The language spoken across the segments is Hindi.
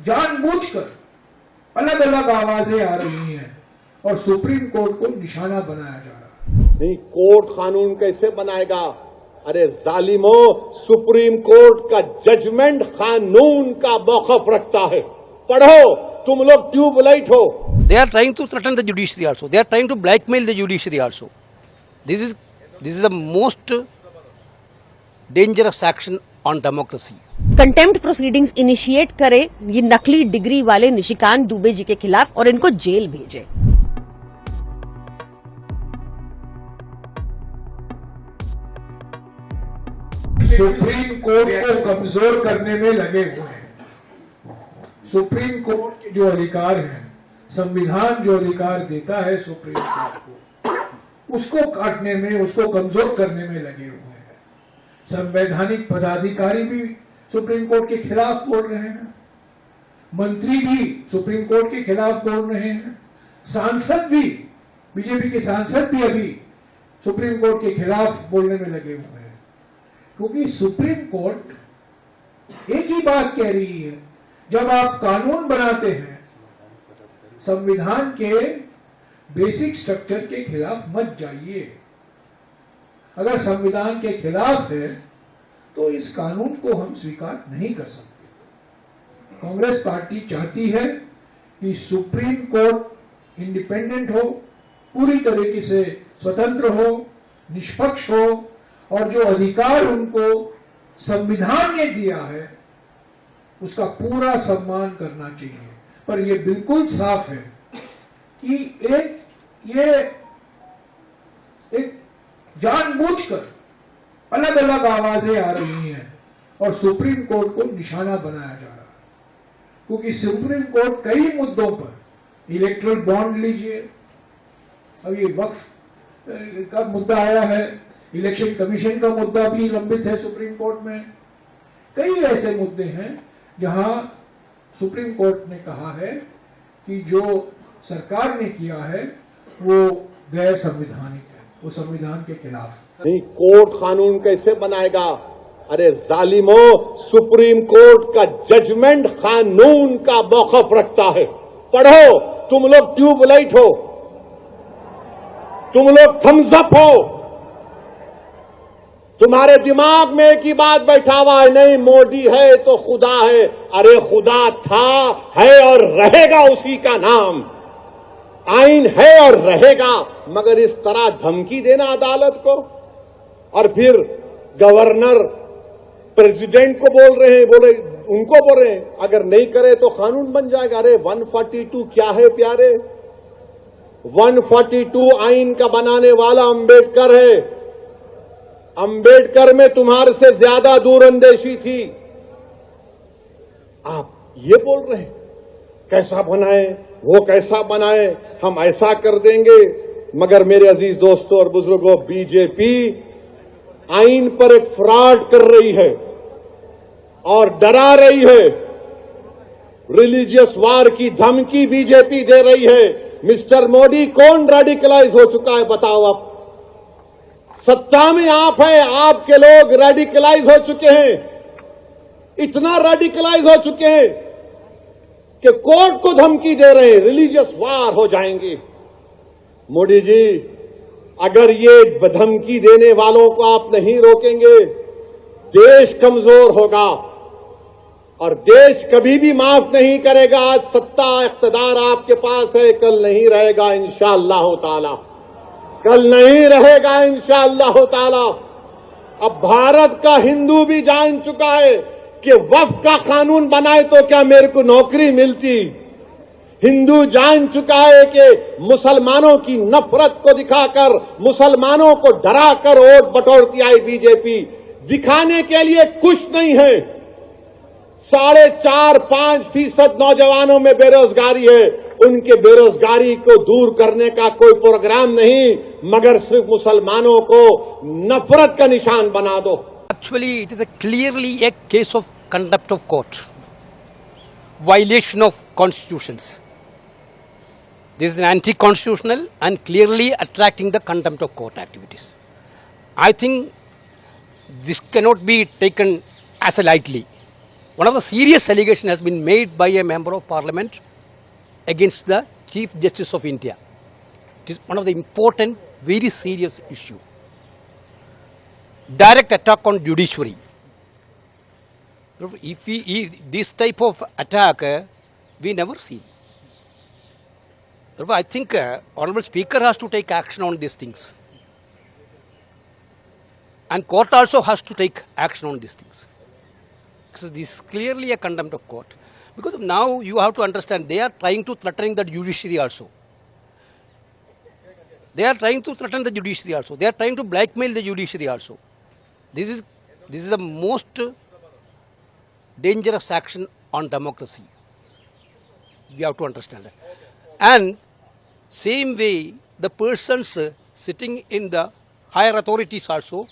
जानबूझकर अलग अलग आवाजें आ रही हैं और सुप्रीम कोर्ट को निशाना बनाया जा रहा है। नहीं, कोर्ट कानून कैसे बनाएगा? अरे जालिमों, सुप्रीम कोर्ट का जजमेंट कानून का मौकफ रखता है। पढ़ो, तुम लोग ट्यूबलाइट हो। They are trying to threaten the judiciary also. They are trying to blackmail the judiciary also. This is the most dangerous action on democracy. Contempt proceedings initiate करे ये नकली डिग्री वाले निशिकांत दुबे जी के खिलाफ और इनको जेल भेजे। सुप्रीम कोर्ट को कमजोर करने में लगे हुए हैं। सुप्रीम कोर्ट के जो अधिकार हैं, संविधान जो अधिकार देता है सुप्रीम कोर्ट को, उसको काटने में, उसको कमजोर करने में लगे हुए हैं। संवैधानिक पदाधिकारी भी सुप्रीम कोर्ट के खिलाफ बोल रहे हैं, मंत्री भी सुप्रीम कोर्ट के खिलाफ बोल रहे हैं, सांसद भी, बीजेपी के सांसद भी अभी सुप्रीम कोर्ट के खिलाफ बोलने में लगे हुए हैं, क्योंकि सुप्रीम कोर्ट एक ही बात कह रही है, जब आप कानून बनाते हैं संविधान के बेसिक स्ट्रक्चर के खिलाफ मत जाइए। अगर संविधान के खिलाफ है तो इस कानून को हम स्वीकार नहीं कर सकते। कांग्रेस पार्टी चाहती है कि सुप्रीम कोर्ट इंडिपेंडेंट हो, पूरी तरीके से स्वतंत्र हो, निष्पक्ष हो और जो अधिकार उनको संविधान ने दिया है उसका पूरा सम्मान करना चाहिए। पर यह बिल्कुल साफ है कि एक जानबूझकर अलग अलग आवाजें आ रही हैं और सुप्रीम कोर्ट को निशाना बनाया जा रहा है, क्योंकि सुप्रीम कोर्ट कई मुद्दों पर, इलेक्ट्रल बॉन्ड लीजिए, अब ये वक्फ का मुद्दा आया है, इलेक्शन कमीशन का मुद्दा भी लंबित है सुप्रीम कोर्ट में। कई ऐसे मुद्दे हैं जहां सुप्रीम कोर्ट ने कहा है कि जो सरकार ने किया है वो गैर संवैधानिक है, वो संविधान के खिलाफ। नहीं, कोर्ट कानून कैसे बनाएगा? अरे जालिमों, सुप्रीम कोर्ट का जजमेंट कानून का मौकफ रखता है। पढ़ो, तुम लोग ट्यूबलाइट हो, तुम लोग थम्स अप हो। तुम्हारे दिमाग में एक ही बात बैठा हुआ है, नहीं मोदी है तो खुदा है। अरे खुदा था, है और रहेगा उसी का नाम। आइन है और रहेगा, मगर इस तरह धमकी देना अदालत को, और फिर गवर्नर प्रेसिडेंट को बोल रहे हैं, उनको बोल रहे हैं अगर नहीं करे तो कानून बन जाएगा। अरे 142 क्या है प्यारे? 142 आइन का बनाने वाला अंबेडकर है। अंबेडकर में तुम्हारे से ज्यादा दूरअंदेशी थी। आप ये बोल रहे हैं कैसा बनाए, वो कैसा बनाए, हम ऐसा कर देंगे। मगर मेरे अजीज दोस्तों और बुजुर्गों, बीजेपी आइन पर एक फ्रॉड कर रही है और डरा रही है। रिलीजियस वार की धमकी बीजेपी दे रही है। मिस्टर मोदी, कौन रेडिकलाइज हो चुका है बताओ? आप सत्ता में आप हैं, आपके लोग रेडिकलाइज हो चुके हैं, इतना रेडिकलाइज हो चुके हैं कि कोर्ट को धमकी दे रहे हैं, रिलीजियस वार हो जाएंगे। मोदी जी, अगर ये धमकी देने वालों को आप नहीं रोकेंगे, देश कमजोर होगा और देश कभी भी माफ नहीं करेगा। आज सत्ता इख्तिदार आपके पास है, कल नहीं रहेगा इंशाअल्लाह ताला, कल नहीं रहेगा इंशाअल्लाह ताला। अब भारत का हिंदू भी जान चुका है कि वक्फ का कानून बनाए तो क्या मेरे को नौकरी मिलती। हिंदू जान चुका है कि मुसलमानों की नफरत को दिखाकर, मुसलमानों को डराकर वोट बटोरती आई बीजेपी। दिखाने के लिए कुछ नहीं है। 4.5-5% नौजवानों में बेरोजगारी है, उनके बेरोजगारी को दूर करने का कोई प्रोग्राम नहीं, मगर सिर्फ मुसलमानों को नफरत का निशान बना दो। Actually, it is clearly a case of contempt of court, violation of constitutions. This is an anti-constitutional and clearly attracting the contempt of court activities. I think this cannot be taken as a lightly. one of the serious allegations has been made by a member of parliament against the Chief Justice of India. It is one of the important, very serious issue. Direct attack on judiciary. If this type of attack we never seen. Therefore, I think Honorable Speaker has to take action on these things. And court also has to take action on these things. Because this is clearly a contempt of court. Because now you have to understand, they are trying to threaten the judiciary also. They are trying to threaten the judiciary also. They are trying to blackmail the judiciary also. This is the most dangerous action on democracy. We have to understand that. And same way, the persons sitting in the higher authorities also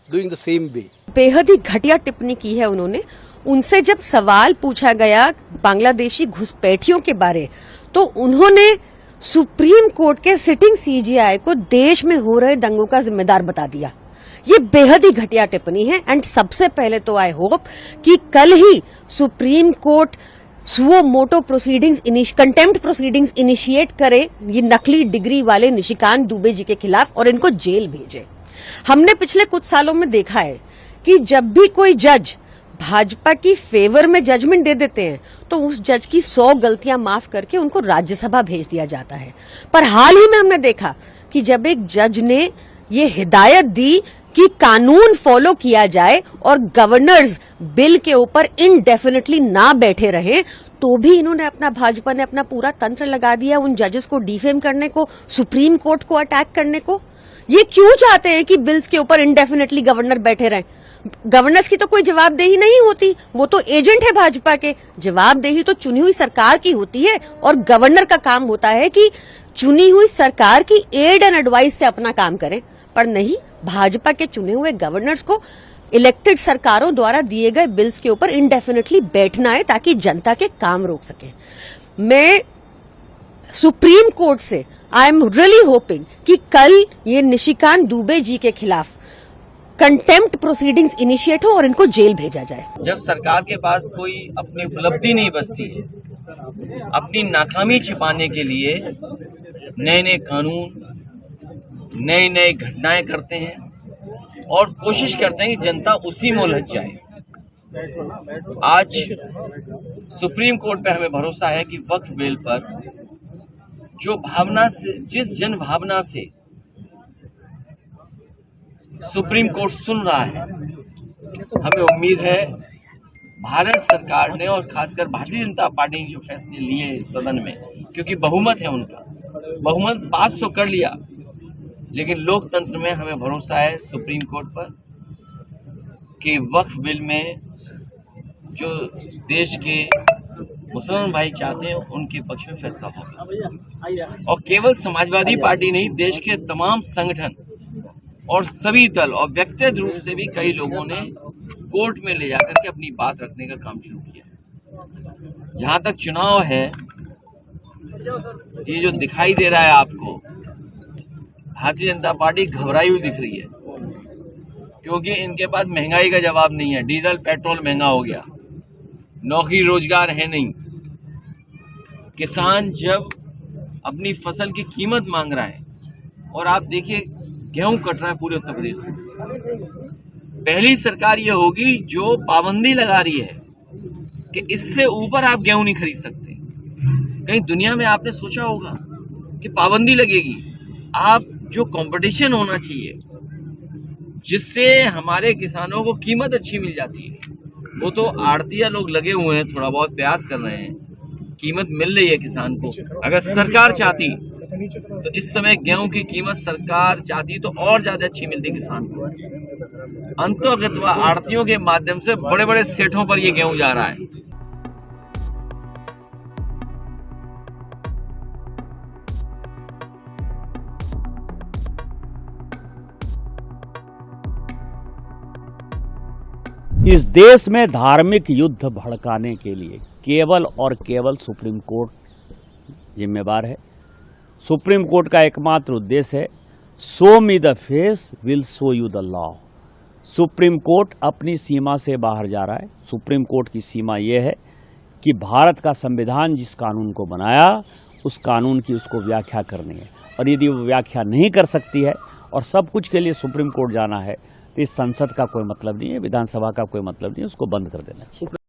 doing the same way. बेहद ही घटिया टिप्पणी की है उन्होंने। उनसे जब सवाल पूछा गया बांग्लादेशी घुसपैठियों के बारे, तो उन्होंने सुप्रीम कोर्ट के सिटिंग सीजीआई को देश में हो रहे दंगों का जिम्मेदार बता दिया। ये बेहद ही घटिया टिप्पणी है। एंड सबसे पहले तो आई होप कि कल ही supreme court suo motu proceedings, contempt proceedings initiate करे ये नकली डिग्री वाले निशिकांत दुबे जी के खिलाफ और इनको जेल भेजे। हमने पिछले कुछ सालों में देखा है कि जब भी कोई जज भाजपा की फेवर में जजमेंट दे देते हैं तो उस जज की 100 गलतियां माफ करके उनको राज्यसभा भेज दिया जाता है। पर हाल ही में हमने देखा कि जब एक जज ने ये हिदायत दी कि कानून फॉलो किया जाए और गवर्नर्स बिल के ऊपर इनडेफिनेटली ना बैठे रहे, तो भी इन्होंने भाजपा ने अपना पूरा तंत्र लगा दिया उन जजेस को डिफेम करने को, सुप्रीम कोर्ट को अटैक करने को। ये क्यों चाहते हैं कि बिल्स के ऊपर इनडेफिनेटली गवर्नर बैठे रहें? गवर्नर्स की तो कोई जवाबदेही नहीं होती, वो तो एजेंट है भाजपा के। जवाबदेही तो चुनी हुई सरकार की होती है और गवर्नर का काम होता है कि चुनी हुई सरकार की एड एंड एडवाइस से अपना काम करें। पर नहीं, भाजपा के चुने हुए गवर्नर्स को इलेक्टेड सरकारों द्वारा दिए गए बिल्स के ऊपर इनडेफिनेटली बैठना है ताकि जनता के काम रोक सके। मैं सुप्रीम कोर्ट से आई एम रियली होपिंग कि कल ये निशिकांत दुबे जी के खिलाफ कंटेम्प्ट प्रोसीडिंग्स इनिशिएट हो और इनको जेल भेजा जाए। जब सरकार के पास कोई अपनी उपलब्धि नहीं बचती है, अपनी नाकामी छिपाने के लिए नए नए कानून, नई नई घटनाएं करते हैं और कोशिश करते हैं कि जनता उसी में उलझ जाए। आज सुप्रीम कोर्ट पे हमें भरोसा है कि वक्फ बिल पर जो भावना से, जिस जन भावना से सुप्रीम कोर्ट सुन रहा है, हमें उम्मीद है भारत सरकार ने और खासकर भारतीय जनता पार्टी ने जो फैसले लिए सदन में, क्योंकि बहुमत है उनका, बहुमत पास तो कर लिया, लेकिन लोकतंत्र में हमें भरोसा है सुप्रीम कोर्ट पर कि वक्फ बिल में जो देश के मुसलमान भाई चाहते हैं उनके पक्ष में फैसला होगा। और केवल समाजवादी पार्टी नहीं, देश के तमाम संगठन और सभी दल और व्यक्तिगत रूप से भी कई लोगों ने कोर्ट में ले जाकर के अपनी बात रखने का काम शुरू किया। जहां तक चुनाव है, ये जो दिखाई दे रहा है आपको, भारतीय जनता पार्टी घबराई हुई दिख रही है, क्योंकि इनके पास महंगाई का जवाब नहीं है। डीजल पेट्रोल महंगा हो गया, नौकरी रोजगार है नहीं। किसान जब अपनी फसल की कीमत मांग रहा है, और आप देखिए गेहूं कट रहा है पूरे उत्तर प्रदेश में, पहली सरकार ये होगी जो पाबंदी लगा रही है कि इससे ऊपर आप गेहूं नहीं खरीद सकते। कहीं दुनिया में आपने सोचा होगा कि पाबंदी लगेगी? आप जो कंपटीशन होना चाहिए जिससे हमारे किसानों को कीमत अच्छी मिल जाती है, वो तो आड़तिया लोग लगे हुए हैं, थोड़ा बहुत प्रयास कर रहे हैं, कीमत मिल रही है किसान को। अगर सरकार चाहती तो इस समय गेहूं की कीमत सरकार चाहती तो और ज्यादा अच्छी मिलती किसान को। अंततः आड़तियों के माध्यम से बड़े बड़े सेठों पर ये गेहूं जा रहा है। इस देश में धार्मिक युद्ध भड़काने के लिए केवल और केवल सुप्रीम कोर्ट जिम्मेवार है। सुप्रीम कोर्ट का एकमात्र उद्देश्य है, show me the face will show you the law. Supreme court अपनी सीमा से बाहर जा रहा है। सुप्रीम कोर्ट की सीमा यह है कि भारत का संविधान जिस कानून को बनाया उस कानून की उसको व्याख्या करनी है, और यदि वो व्याख्या नहीं कर सकती है और सब कुछ के लिए सुप्रीम कोर्ट जाना है तो इस संसद का कोई मतलब नहीं है, विधानसभा का कोई मतलब नहीं है, उसको बंद कर देना चाहिए।